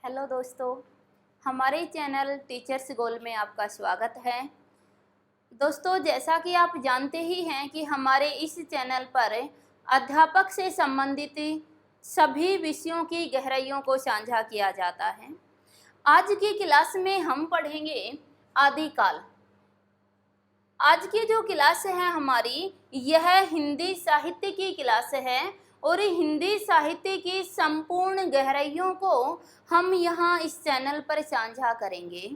Hello दोस्तों, हमारे channel teachers गोल में आपका स्वागत है। दोस्तों, जैसा कि आप जानते ही हैं कि हमारे इस चैनल पर अध्यापक से संबंधित सभी विषयों की गहराइयों को साझा किया जाता है। आज की क्लास में हम पढ़ेंगे आदिकाल। आज की जो क्लास है हमारी, यह हिंदी साहित्य की क्लास है और हिंदी साहित्य की संपूर्ण गहराइयों को हम यहाँ इस चैनल पर साझा करेंगे।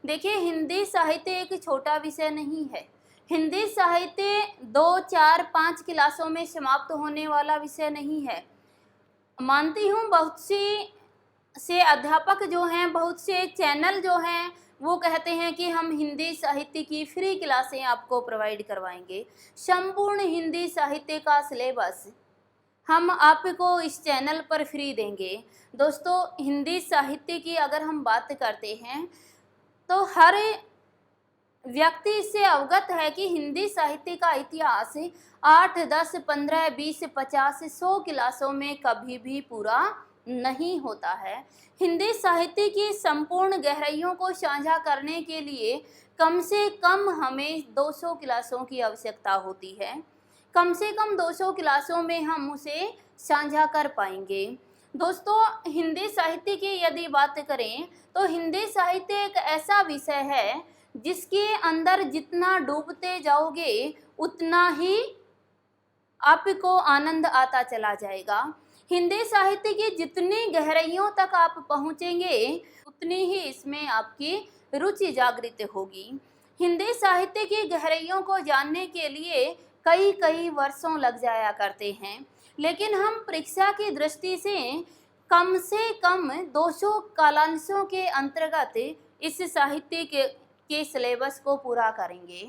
देखिए, हिंदी साहित्य एक छोटा विषय नहीं है। हिंदी साहित्य 2, 4, 5 क्लासों में समाप्त होने वाला विषय नहीं है। मानती हूँ बहुत से अध्यापक जो हैं, बहुत से चैनल जो हैं, वो कहते हैं कि हम हिंदी साहित्य की फ्री क्लासें आपको प्रोवाइड करवाएंगे। संपूर्ण हिंदी साहित्य का सिलेबस हम आपको इस चैनल पर फ्री देंगे। दोस्तों, हिंदी साहित्य की अगर हम बात करते हैं तो हर व्यक्ति इससे अवगत है कि हिंदी साहित्य का इतिहास 8, 10, 15, 20, 50, 100 क्लासों में कभी भी पूरा नहीं होता है। हिंदी साहित्य की संपूर्ण गहराइयों को साझा करने के लिए कम से कम हमें 200 क्लासों की आवश्यकता होती है। कम से कम 200 क्लासों में हम उसे साझा कर पाएंगे। दोस्तों, हिंदी साहित्य की यदि बात करें तो हिंदी साहित्य एक ऐसा विषय है जिसके अंदर जितना डूबते जाओगे उतना ही आपको आनंद आता चला जाएगा। हिंदी साहित्य की जितनी गहराइयों तक आप पहुंचेंगे उतनी ही इसमें आपकी रुचि जागृत होगी। हिंदी साहित्य की गहराइयों को जानने के लिए कई वर्षों लग जाया करते हैं, लेकिन हम परीक्षा की दृष्टि से कम 200 कालांशों के अंतर्गत इस साहित्य के सिलेबस को पूरा करेंगे।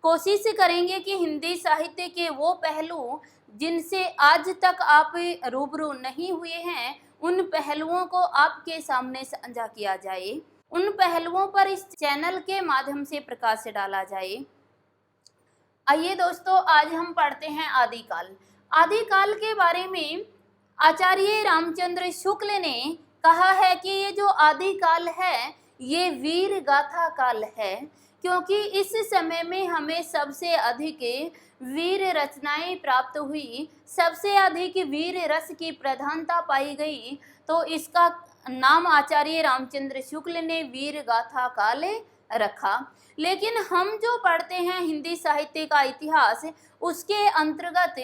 कोशिश करेंगे कि हिंदी साहित्य के वो पहलू जिनसे आज तक आप रूबरू नहीं हुए हैं, उन पहलुओं को आपके सामने साझा किया जाए। उन पहलुओं पर इस चैनल के माध्यम से प्रकाश डाला जाए। आइए दोस्तों, आज हम पढ़ते हैं आदिकाल। आदिकाल के बारे में आचार्य रामचंद्र शुक्ल ने कहा है कि ये जो आदिकाल है ये वीर गाथा काल है, क्योंकि इस समय में हमें सबसे अधिक वीर रचनाएं प्राप्त हुई, सबसे अधिक वीर रस की प्रधानता पाई गई। तो इसका नाम आचार्य रामचंद्र शुक्ल ने वीर गाथा काल रखा। लेकिन हम जो पढ़ते हैं हिंदी साहित्य का इतिहास, उसके अंतर्गत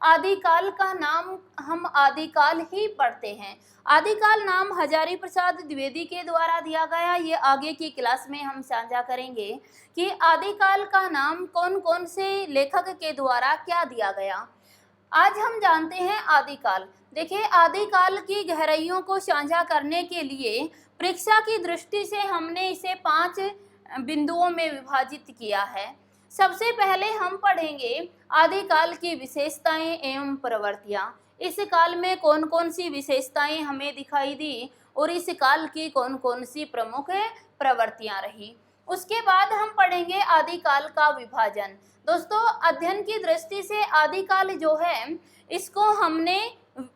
आदिकाल का नाम हम आदिकाल ही पढ़ते हैं। आदिकाल नाम हजारी प्रसाद द्विवेदी के द्वारा दिया गया। ये आगे की क्लास में हम साझा करेंगे कि आदिकाल का नाम कौन कौन से लेखक के द्वारा क्या दिया गया। आज हम जानते हैं आदिकाल। देखिए, आदिकाल की गहराइयों को साझा करने के लिए परीक्षा की दृष्टि से हमने इसे 5 बिंदुओं में विभाजित किया है। सबसे पहले हम पढ़ेंगे आदिकाल की विशेषताएं एवं प्रवृत्तियां। इस काल में कौन कौन सी विशेषताएं हमें दिखाई दी और इस काल की कौन कौन सी प्रमुख प्रवृत्तियां रही। उसके बाद हम पढ़ेंगे आदिकाल का विभाजन। दोस्तों, अध्ययन की दृष्टि से आदिकाल जो है इसको हमने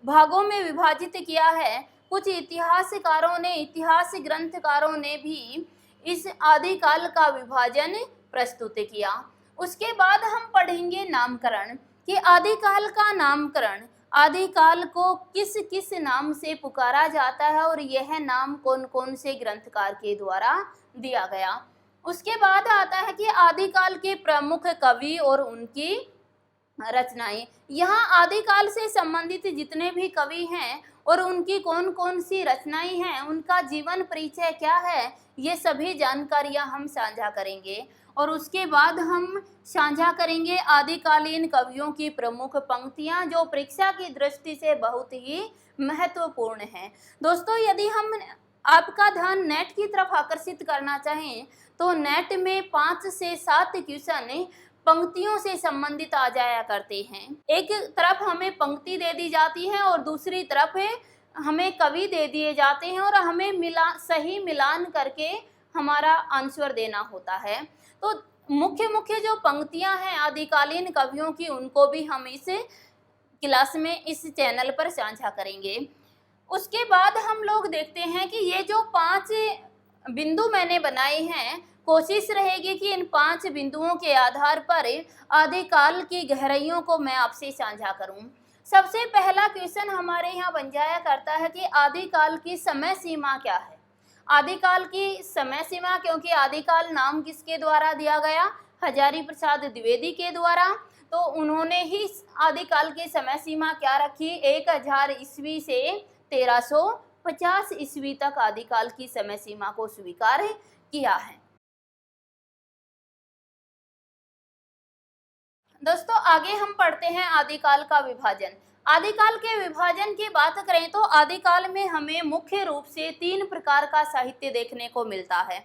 भागों में विभाजित किया है। कुछ इतिहासकारों ने, इतिहास ग्रंथकारों ने भी इस आदिकाल का विभाजन प्रस्तुत किया। उसके बाद हम पढ़ेंगे नामकरण कि आदिकाल का नामकरण, आदिकाल को किस किस नाम से पुकारा जाता है और यह नाम कौन कौन से ग्रंथकार के द्वारा दिया गया। उसके बाद आता है कि आदिकाल के प्रमुख कवि और उनकी रचनाएं। यहाँ आदिकाल से संबंधित जितने भी कवि हैं और उनकी कौन कौन सी रचनाएं हैं, उनका जीवन परिचय क्या है, ये सभी जानकारियां हम साझा करेंगे। और उसके बाद हम साझा करेंगे आदिकालीन कवियों की प्रमुख पंक्तियां, जो परीक्षा की दृष्टि से बहुत ही महत्वपूर्ण हैं। दोस्तों, यदि हम आपका ध्यान नेट की तरफ आकर्षित करना चाहें तो नेट में 5 से 7 क्वेश्चन पंक्तियों से संबंधित आ जाया करते हैं। एक तरफ हमें पंक्ति दे दी जाती है और दूसरी तरफ हमें कवि दे दिए जाते हैं और हमें सही मिलान करके हमारा आंसर देना होता है। तो मुख्य जो पंक्तियां हैं आदिकालीन कवियों की, उनको भी हम इस क्लास में इस चैनल पर साझा करेंगे। उसके बाद हम लोग देखते हैं कि ये जो 5 बिंदु मैंने बनाए हैं, कोशिश रहेगी कि इन 5 बिंदुओं के आधार पर आदिकाल की गहराइयों को मैं आपसे साझा करूं। सबसे पहला क्वेश्चन हमारे यहाँ बन जाया करता है कि आदिकाल की समय सीमा क्या है। आदिकाल की समय सीमा, क्योंकि आदिकाल नाम किसके द्वारा दिया गया, हजारी प्रसाद द्विवेदी के द्वारा, तो उन्होंने ही आदिकाल की समय सीमा क्या रखी, 1000 ईस्वी से 1350 ईस्वी तक आदिकाल की समय सीमा को स्वीकार किया है। दोस्तों आगे हम पढ़ते हैं आदिकाल का विभाजन। आदिकाल के विभाजन की बात करें तो आदिकाल में हमें मुख्य रूप से 3 प्रकार का साहित्य देखने को मिलता है।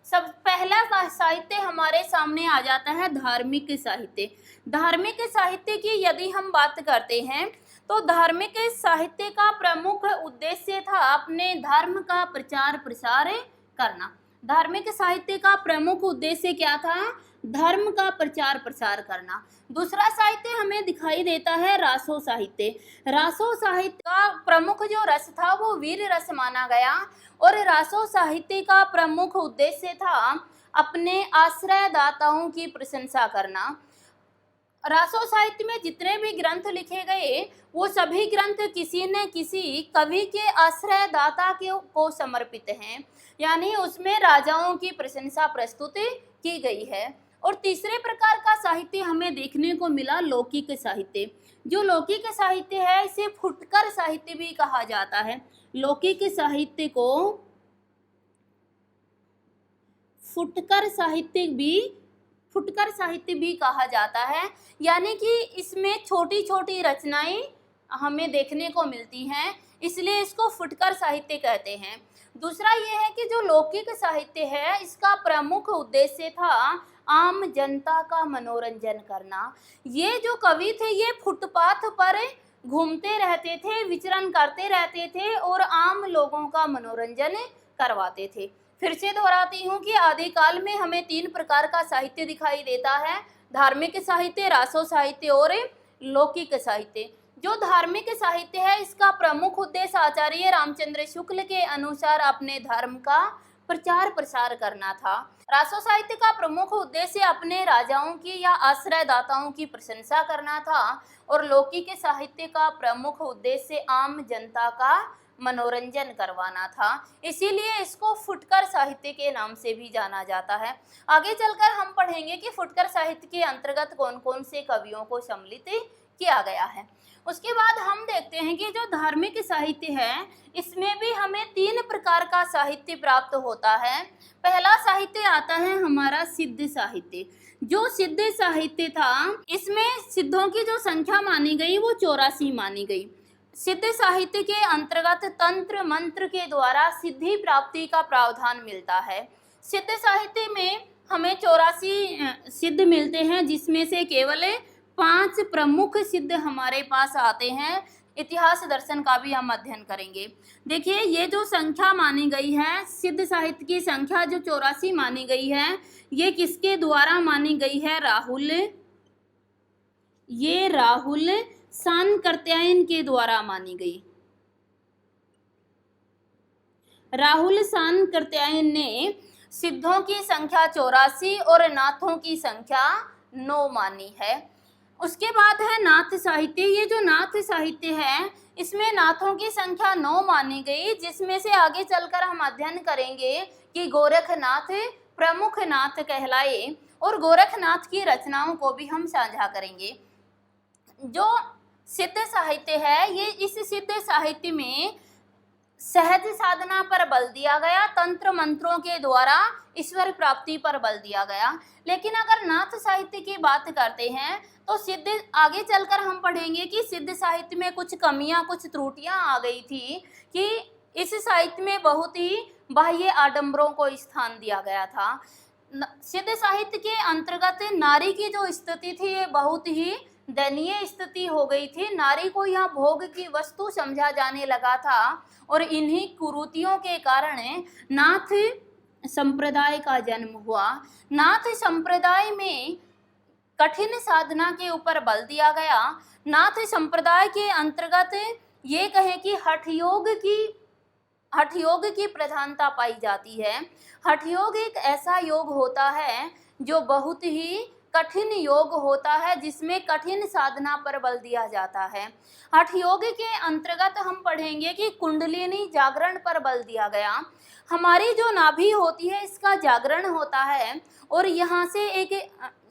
सब पहला साहित्य हमारे सामने आ जाता है धार्मिक साहित्य। धार्मिक साहित्य की यदि हम बात करते हैं तो धार्मिक साहित्य का प्रमुख उद्देश्य था अपने धर्म का प्रचार प्रसार करना। धार्मिक साहित्य का प्रमुख उद्देश्य क्या था, धर्म का प्रचार प्रसार करना। दूसरा साहित्य हमें दिखाई देता है रासो साहित्य। रासो साहित्य का प्रमुख जो रस था वो वीर रस माना गया और रासो साहित्य का प्रमुख उद्देश्य था अपने आश्रयदाताओं की प्रशंसा करना। रासो साहित्य में जितने भी ग्रंथ लिखे गए वो सभी ग्रंथ किसी न किसी कवि के आश्रयदाता को समर्पित हैं, यानी उसमें राजाओं की प्रशंसा प्रस्तुत की गई है। और तीसरे प्रकार का साहित्य हमें देखने को मिला लौकिक साहित्य। जो लौकिक साहित्य है इसे फुटकर साहित्य भी कहा जाता है। लौकिक साहित्य को फुटकर साहित्य भी कहा जाता है, यानी कि इसमें छोटी छोटी रचनाएं हमें देखने को मिलती हैं, इसलिए इसको फुटकर साहित्य कहते हैं। दूसरा ये है कि जो लौकिक साहित्य है इसका प्रमुख उद्देश्य था आम जनता का मनोरंजन करना। ये जो कवि थे ये फुटपाथ पर घूमते रहते थे, विचरण करते रहते थे और आम लोगों का मनोरंजन करवाते थे। फिर से दोहराती हूँ कि आदिकाल में हमें 3 प्रकार का साहित्य दिखाई देता है, धार्मिक साहित्य, रासो साहित्य और लौकिक साहित्य। जो धार्मिक साहित्य है इसका प्रमुख उद्देश्य आचार्य रामचंद्र शुक्ल के अनुसार अपने धर्म का प्रचार प्रसार करना था। रासो साहित्य का प्रमुख उद्देश्य अपने राजाओं की या आश्रयदाताओं की प्रशंसा करना था और लौकिक साहित्य का प्रमुख उद्देश्य आम जनता का मनोरंजन करवाना था, इसीलिए इसको फुटकर साहित्य के नाम से भी जाना जाता है। आगे चलकर हम पढ़ेंगे कि फुटकर साहित्य के अंतर्गत कौन कौन से कवियों को सम्मिलित किया गया है। उसके बाद हम देखते हैं कि जो धार्मिक साहित्य है इसमें भी हमें 3 प्रकार का साहित्य प्राप्त होता है। पहला साहित्य आता है हमारा सिद्ध साहित्य। जो सिद्ध साहित्य था इसमें सिद्धों की जो संख्या मानी गई वो 84 मानी गई। सिद्ध साहित्य के अंतर्गत तंत्र मंत्र के द्वारा सिद्धि प्राप्ति का प्रावधान मिलता है। सिद्ध साहित्य में हमें 84 सिद्ध मिलते हैं, जिसमें से केवल 5 प्रमुख सिद्ध हमारे पास आते हैं। इतिहास दर्शन का भी हम अध्ययन करेंगे। देखिए ये जो संख्या मानी गई है, सिद्ध साहित्य की संख्या जो 84 मानी गई है, ये किसके द्वारा मानी गई है, राहुल शानकर्त्यायन के द्वारा मानी गई। राहुल शानकर्त्यायन ने सिद्धों की संख्या 84 और नाथों की संख्या 9 मानी है। उसके बाद है नाथ साहित्य। ये जो नाथ साहित्य है इसमें नाथों की संख्या 9 मानी गई, जिसमें से आगे चलकर हम अध्ययन करेंगे कि गोरखनाथ प्रमुख नाथ कहलाए और गोरखनाथ की रचनाओं को भी हम साझा करेंगे। जो सिद्ध साहित्य है ये इस सिद्ध साहित्य में सहज साधना पर बल दिया गया, तंत्र मंत्रों के द्वारा ईश्वर प्राप्ति पर बल दिया गया। लेकिन अगर नाथ साहित्य की बात करते हैं तो सिद्ध आगे चलकर हम पढ़ेंगे कि सिद्ध साहित्य में कुछ कमियां, कुछ त्रुटियां आ गई थी कि इस साहित्य में बहुत ही बाह्य आडंबरों को स्थान दिया गया था। सिद्ध साहित्य के अंतर्गत नारी की जो स्थिति थी ये बहुत ही दयनीय स्थिति हो गई थी। नारी को यहाँ भोग की वस्तु समझा जाने लगा था और इन्हीं कुरीतियों के कारण नाथ संप्रदाय का जन्म हुआ। नाथ संप्रदाय में कठिन साधना के ऊपर बल दिया गया। नाथ संप्रदाय के अंतर्गत ये कहें कि हठ योग की प्रधानता पाई जाती है। हठ योग एक ऐसा योग होता है जो बहुत ही कठिन योग होता है, जिसमें कठिन साधना पर बल दिया जाता है। हठ योग के अंतर्गत हम पढ़ेंगे कि कुंडलिनी जागरण पर बल दिया गया। हमारी जो नाभि होती है इसका जागरण होता है और यहाँ से एक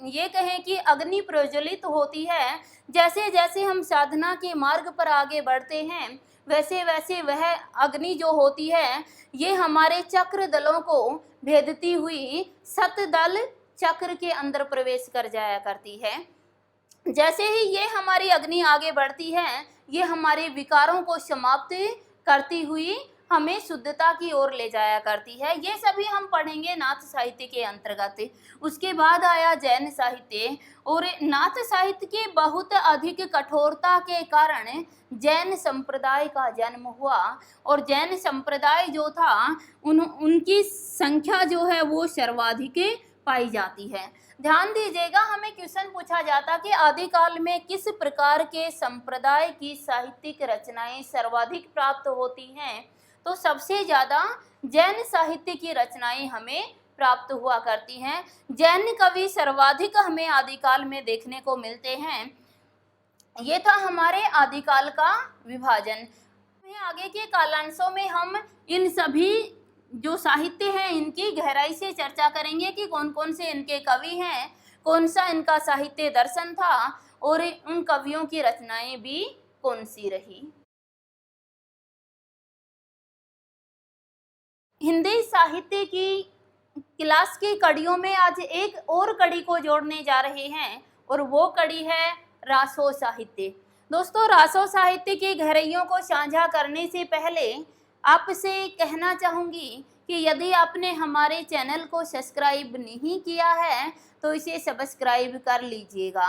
ये कहें कि अग्नि प्रज्वलित होती है। जैसे जैसे हम साधना के मार्ग पर आगे बढ़ते हैं वैसे वैसे वह अग्नि जो होती है ये हमारे चक्र दलों को भेदती हुई सतदल चक्र के अंदर प्रवेश कर जाया करती है। जैसे ही ये हमारी अग्नि आगे बढ़ती है ये हमारे विकारों को समाप्त करती हुई हमें शुद्धता की ओर ले जाया करती है। ये सभी हम पढ़ेंगे नाथ साहित्य के अंतर्गत। उसके बाद आया जैन साहित्य, और नाथ साहित्य की बहुत अधिक कठोरता के कारण जैन संप्रदाय का जन्म हुआ, और जैन संप्रदाय जो था उनकी संख्या जो है वो सर्वाधिक पाई जाती है। ध्यान दीजिएगा, हमें क्वेश्चन पूछा जाता कि आदिकाल में किस प्रकार के संप्रदाय की साहित्यिक रचनाएं सर्वाधिक प्राप्त होती हैं, तो सबसे ज़्यादा जैन साहित्य की रचनाएं हमें प्राप्त हुआ करती हैं। जैन कवि सर्वाधिक हमें आदिकाल में देखने को मिलते हैं। ये था हमारे आदिकाल का विभाजन। आगे के कालांशों में हम इन सभी जो साहित्य हैं इनकी गहराई से चर्चा करेंगे कि कौन कौन से इनके कवि हैं, कौन सा इनका साहित्य दर्शन था, और उन कवियों की रचनाएं भी कौन सी रही। हिंदी साहित्य की क्लास की कड़ियों में आज एक और कड़ी को जोड़ने जा रहे हैं, और वो कड़ी है रासो साहित्य। दोस्तों, रासो साहित्य की गहराइयों को साझा करने से पहले आपसे कहना चाहूँगी कि यदि आपने हमारे चैनल को सब्सक्राइब नहीं किया है तो इसे सब्सक्राइब कर लीजिएगा।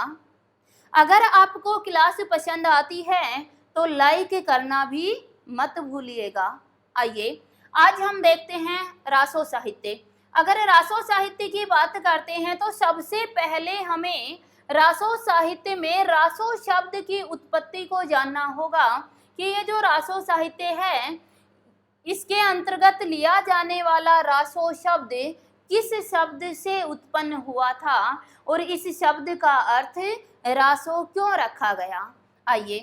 अगर आपको क्लास पसंद आती है तो लाइक करना भी मत भूलिएगा। आइए आज हम देखते हैं रासो साहित्य। अगर रासो साहित्य की बात करते हैं तो सबसे पहले हमें रासो साहित्य में रासो शब्द की उत्पत्ति को जानना होगा कि ये जो रासो साहित्य है इसके अंतर्गत लिया जाने वाला रासो शब्द किस शब्द से उत्पन्न हुआ था और इस शब्द का अर्थ रासो क्यों रखा गया। आइए,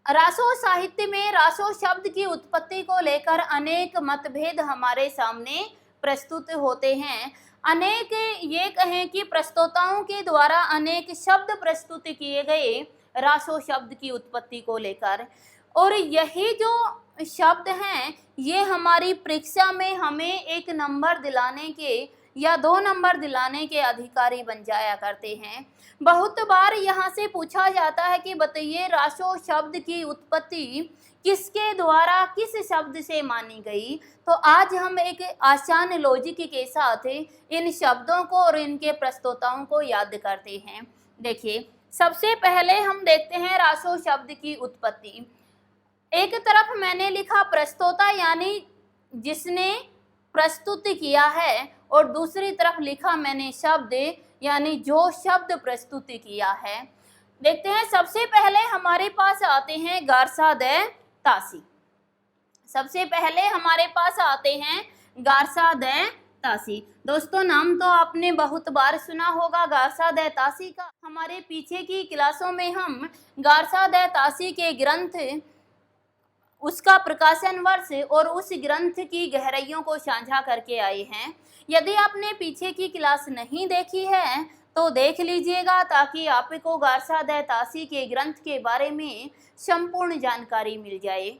रासो साहित्य में रासो शब्द की उत्पत्ति को लेकर अनेक मतभेद हमारे सामने प्रस्तुत होते हैं। अनेक ये कहें कि प्रस्तोताओं के द्वारा अनेक शब्द प्रस्तुत किए गए रासो शब्द की उत्पत्ति को लेकर, और यही जो शब्द हैं ये हमारी परीक्षा में हमें 1 नंबर दिलाने के या 2 नंबर दिलाने के अधिकारी बन जाया करते हैं। बहुत बार यहाँ से पूछा जाता है कि बताइए रासो शब्द की उत्पत्ति किसके द्वारा किस शब्द से मानी गई। तो आज हम एक आसान लॉजिक के साथ इन शब्दों को और इनके प्रस्तोताओं को याद करते हैं। देखिए, सबसे पहले हम देखते हैं रासो शब्द की उत्पत्ति। एक तरफ मैंने लिखा प्रस्तोता यानी जिसने प्रस्तुत किया है, और दूसरी तरफ लिखा मैंने शब्द यानी जो शब्द प्रस्तुत किया है। देखते हैं, सबसे पहले हमारे पास आते हैं गारसा दे तासी। सबसे पहले हमारे पास आते हैं गारसा दे तासी। दोस्तों, नाम तो आपने बहुत बार सुना होगा गारसा दे तासी का। हमारे पीछे की क्लासों में हम गारसा दे तासी के ग्रंथ, उसका प्रकाशन वर्ष और उस ग्रंथ की गहराइयों को साझा करके आए हैं। यदि आपने पीछे की क्लास नहीं देखी है तो देख लीजिएगा, ताकि आपको गारसा दे तासी के ग्रंथ के बारे में संपूर्ण जानकारी मिल जाए।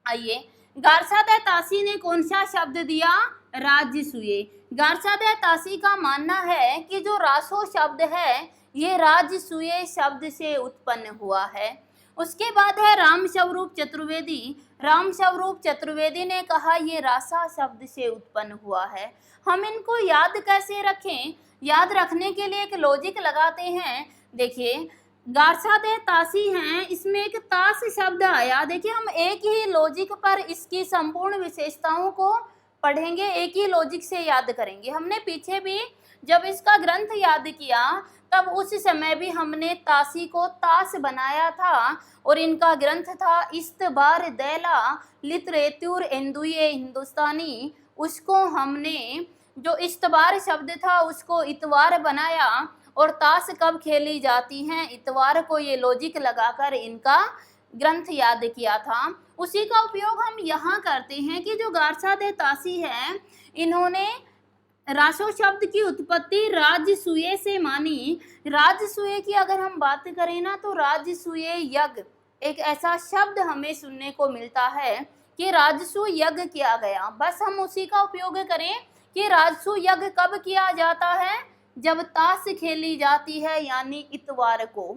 आइए, गारसा दे तासी ने कौन सा शब्द दिया? राजसूय। गारसा दे तासी का मानना है कि जो रासो शब्द है ये राजसूय शब्द से उत्पन्न हुआ है। उसके बाद है राम स्वरूप चतुर्वेदी। राम स्वरूप चतुर्वेदी ने कहा ये रासा शब्द से उत्पन्न हुआ है। हम इनको याद कैसे रखें? याद रखने के लिए एक लॉजिक लगाते हैं। देखिए, गारसा दे तासी हैं, इसमें एक तास शब्द आया। देखिए, हम एक ही लॉजिक पर इसकी संपूर्ण विशेषताओं को पढ़ेंगे, एक ही लॉजिक से याद करेंगे। हमने पीछे भी जब इसका ग्रंथ याद किया तब उस समय भी हमने तासी को तास बनाया था और इनका ग्रंथ था इस्तबार दैला लिटरेतुर एंदुए हिंदुस्तानी। उसको हमने जो इस्तबार शब्द था उसको इतवार बनाया और ताश कब खेली जाती हैं, इतवार को, ये लॉजिक लगाकर इनका ग्रंथ याद किया था। उसी का उपयोग हम यहाँ करते हैं कि जो गारसादे तासी है इन्होंने रासो शब्द की उत्पत्ति राजसूय से मानी। राजसूय की अगर हम बात करें ना तो राजसूय यज्ञ एक ऐसा शब्द हमें सुनने को मिलता है कि राजसू यज्ञ किया गया। बस हम उसी का उपयोग करें कि राजसू यज्ञ कब किया जाता है, जब ताश खेली जाती है यानी इतवार को,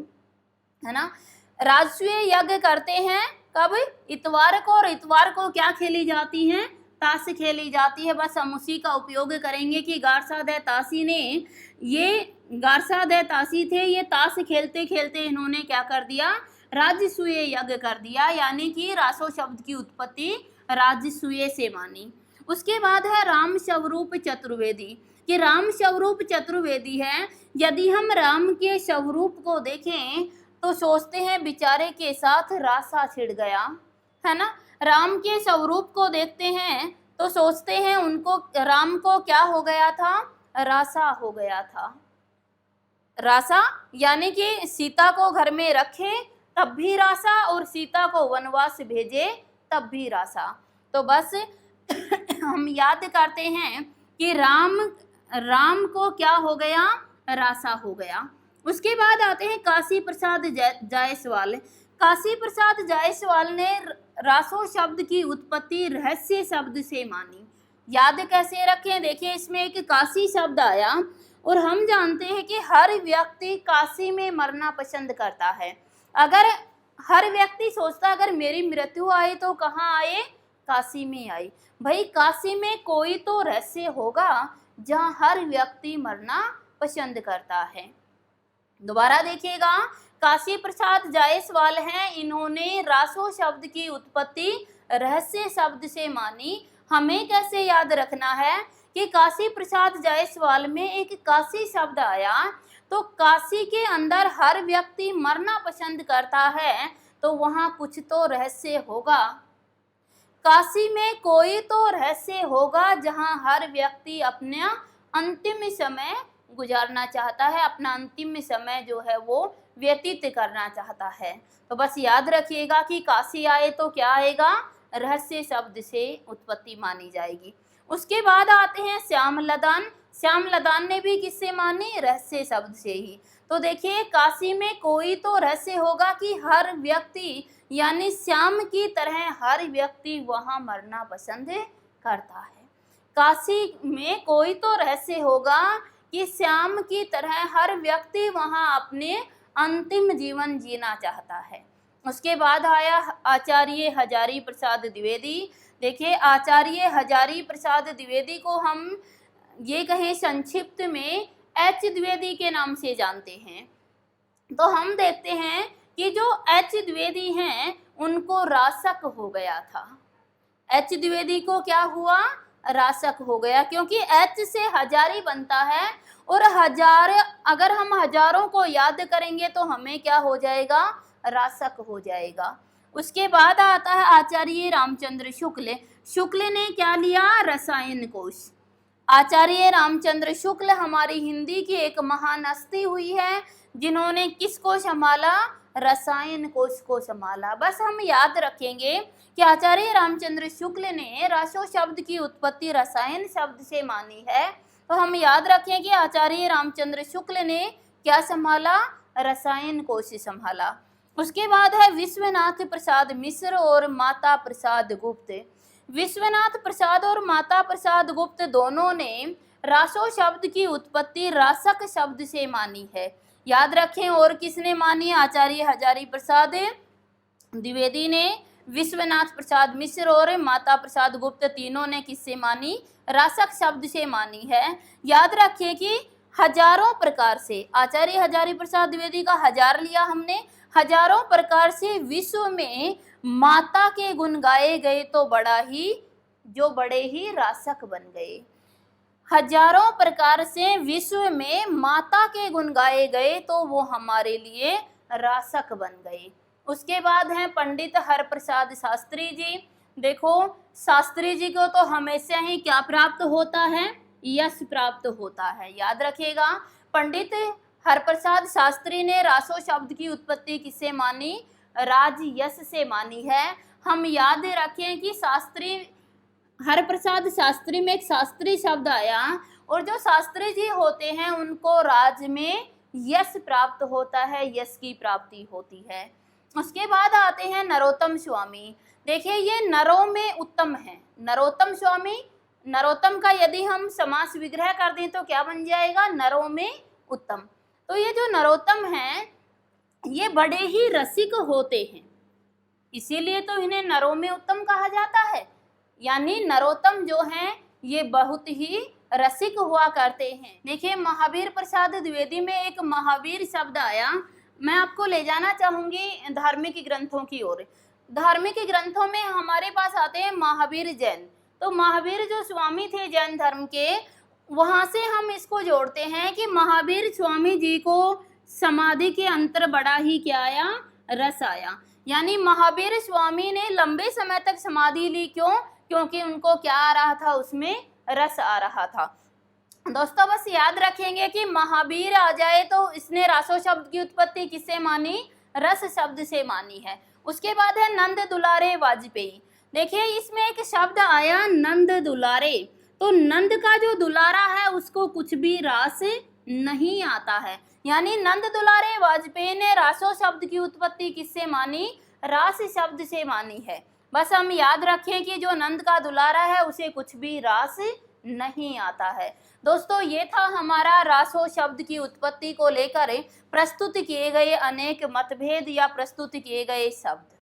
है ना। राजसूय यज्ञ करते हैं कब, इतवार को, और इतवार को क्या खेली जाती है, ताश खेली जाती है। बस हम उसी का उपयोग करेंगे कि गारसादे तासी ने, ये गारसादे तासी थे, ये ताश खेलते खेलते इन्होंने क्या कर दिया, राजसूय यज्ञ कर दिया, यानी कि रासो शब्द की उत्पत्ति राजसूय से मानी। उसके बाद है राम स्वरूप चतुर्वेदी, कि राम स्वरूप चतुर्वेदी है। यदि हम राम के स्वरूप को देखें तो सोचते हैं बेचारे के साथ रासा छिड़ गया, है ना। राम के स्वरूप को देखते हैं तो सोचते हैं उनको, राम को क्या हो गया था, रासा हो गया था। रासा यानी कि सीता को घर में रखे तब भी रासा और सीता को वनवास भेजे तब भी रासा। तो बस हम याद करते हैं कि राम को क्या हो गया, रासा हो गया। उसके बाद आते हैं काशी प्रसाद जायसवाल। काशी प्रसाद जायसवाल ने रासो शब्द की उत्पत्ति रहस्य शब्द से मानी। याद कैसे रखें, देखिए इसमें एक काशी शब्द आया और हम जानते हैं कि हर व्यक्ति काशी में मरना पसंद करता है। अगर हर व्यक्ति सोचता अगर मेरी मृत्यु आए तो कहाँ आए, काशी में आई। भाई काशी में कोई तो रहस्य होगा जहाँ हर व्यक्ति मरना पसंद करता है। दोबारा देखिएगा, काशी प्रसाद जायसवाल हैं, इन्होंने रासो शब्द की उत्पत्ति रहस्य शब्द से मानी। हमें कैसे याद रखना है कि काशी प्रसाद जायसवाल में एक काशी शब्द आया तो काशी के अंदर हर व्यक्ति मरना पसंद करता है, तो वहाँ कुछ तो रहस्य होगा। काशी में कोई तो रहस्य होगा जहाँ हर व्यक्ति अपना अंतिम समय गुजारना चाहता है, अपना अंतिम समय जो है वो व्यतीत करना चाहता है। तो बस याद रखिएगा कि काशी आए तो क्या आएगा, रहस्य शब्द से उत्पत्ति मानी जाएगी। उसके बाद आते हैं श्याम लदान। श्याम लदान ने भी किससे मानी, रहस्य शब्द से ही। तो देखिए काशी में कोई तो रहस्य होगा कि हर व्यक्ति यानी श्याम की तरह हर व्यक्ति वहाँ मरना पसंद करता है। काशी में कोई तो रहस्य होगा कि श्याम की तरह हर व्यक्ति वहाँ अपने अंतिम जीवन जीना चाहता है। उसके बाद आया आचार्य हजारी प्रसाद द्विवेदी। देखिए आचार्य हजारी प्रसाद द्विवेदी को हम ये कहें संक्षिप्त में एच द्विवेदी के नाम से जानते हैं। तो हम देखते हैं कि जो एच द्विवेदी हैं उनको रासक हो गया था। एच द्विवेदी को क्या हुआ, रासक हो गया, क्योंकि एच से हजारी बनता है और हजार, अगर हम हजारों को याद करेंगे तो हमें क्या हो जाएगा, रासक हो जाएगा। उसके बाद आता है आचार्य रामचंद्र शुक्ल। शुक्ल ने क्या लिया, रसायन कोश। आचार्य रामचंद्र शुक्ल हमारी हिंदी की एक महान हस्ती हुई है जिन्होंने किसको संभाला, रसायन कोश को संभाला। बस हम याद रखेंगे कि आचार्य रामचंद्र शुक्ल ने रासो शब्द की उत्पत्ति रसायन शब्द से मानी है। तो हम याद रखें कि आचार्य रामचंद्र शुक्ल ने क्या संभाला, रसायन कोश संभाला। उसके बाद है विश्वनाथ प्रसाद मिश्र और माता प्रसाद गुप्त। विश्वनाथ प्रसाद और माता प्रसाद गुप्त दोनों ने रासो शब्द की उत्पत्ति रासक शब्द से मानी है। याद रखें, और किसने मानी, आचार्य हजारी प्रसाद द्विवेदी ने, विश्वनाथ प्रसाद मिश्र और माता प्रसाद गुप्त तीनों ने किससे मानी, रासक शब्द से मानी है। याद रखिए कि हजारों प्रकार से, आचार्य हजारी प्रसाद द्विवेदी का हजार लिया हमने, हजारों प्रकार से विश्व में माता के गुण गाए गए तो बड़े ही रासक बन गए। हजारों प्रकार से विश्व में माता के गुण गाए गए तो वो हमारे लिए रासक बन गए। उसके बाद हैं पंडित हरप्रसाद शास्त्री जी। देखो, शास्त्री जी को तो हमेशा ही क्या प्राप्त होता है? यश प्राप्त होता है, याद रखिएगा। पंडित हरप्रसाद शास्त्री ने रासो शब्द की उत्पत्ति किससे मानी? राज यश से मानी है। हम याद रखें कि शास्त्री हरप्रसाद शास्त्री में एक शास्त्री शब्द आया, और जो शास्त्री जी होते हैं उनको राज में यश प्राप्त होता है, यश की प्राप्ति होती है। उसके बाद आते हैं नरोत्तम स्वामी। देखिए, ये नरों में उत्तम है। नरोत्तम स्वामी, नरोत्तम का यदि हम समास विग्रह कर दें तो क्या बन जाएगा? नरों में उत्तम। तो ये जो नरोत्तम हैं ये बड़े ही रसिक होते हैं, इसीलिए तो इन्हें नरों में उत्तम कहा जाता है। यानी नरोत्तम जो हैं ये बहुत ही रसिक हुआ करते हैं। देखिए, महावीर प्रसाद द्विवेदी में एक महावीर शब्द आया। मैं आपको ले जाना चाहूंगी धार्मिक ग्रंथों की ओर। धार्मिक ग्रंथों में हमारे पास आते हैं महावीर जैन। तो महावीर जो स्वामी थे जैन धर्म के, वहां से हम इसको जोड़ते हैं कि महावीर स्वामी जी को समाधि के अंतर बड़ा ही क्या आया? रस आया। यानी महावीर स्वामी ने लंबे समय तक समाधि ली। क्यों? क्योंकि उनको क्या आ रहा था? उसमें रस आ रहा था। दोस्तों, बस याद रखेंगे कि महावीर आ जाए तो इसने रासो शब्द की उत्पत्ति किससे मानी? रस शब्द से मानी है। उसके बाद है नंद दुलारे वाजपेयी। देखिए, इसमें एक शब्द आया नंद दुलारे। तो नंद का जो दुलारा है उसको कुछ भी रास नहीं आता है। यानी नंद दुलारे वाजपेयी ने रासो शब्द की उत्पत्ति किससे मानी? रास शब्द से मानी है। बस हम याद रखें कि जो नंद का दुलारा है उसे कुछ भी रास नहीं आता है। दोस्तों, ये था हमारा रासो शब्द की उत्पत्ति को लेकर प्रस्तुत किए गए अनेक मतभेद या प्रस्तुत किए गए शब्द।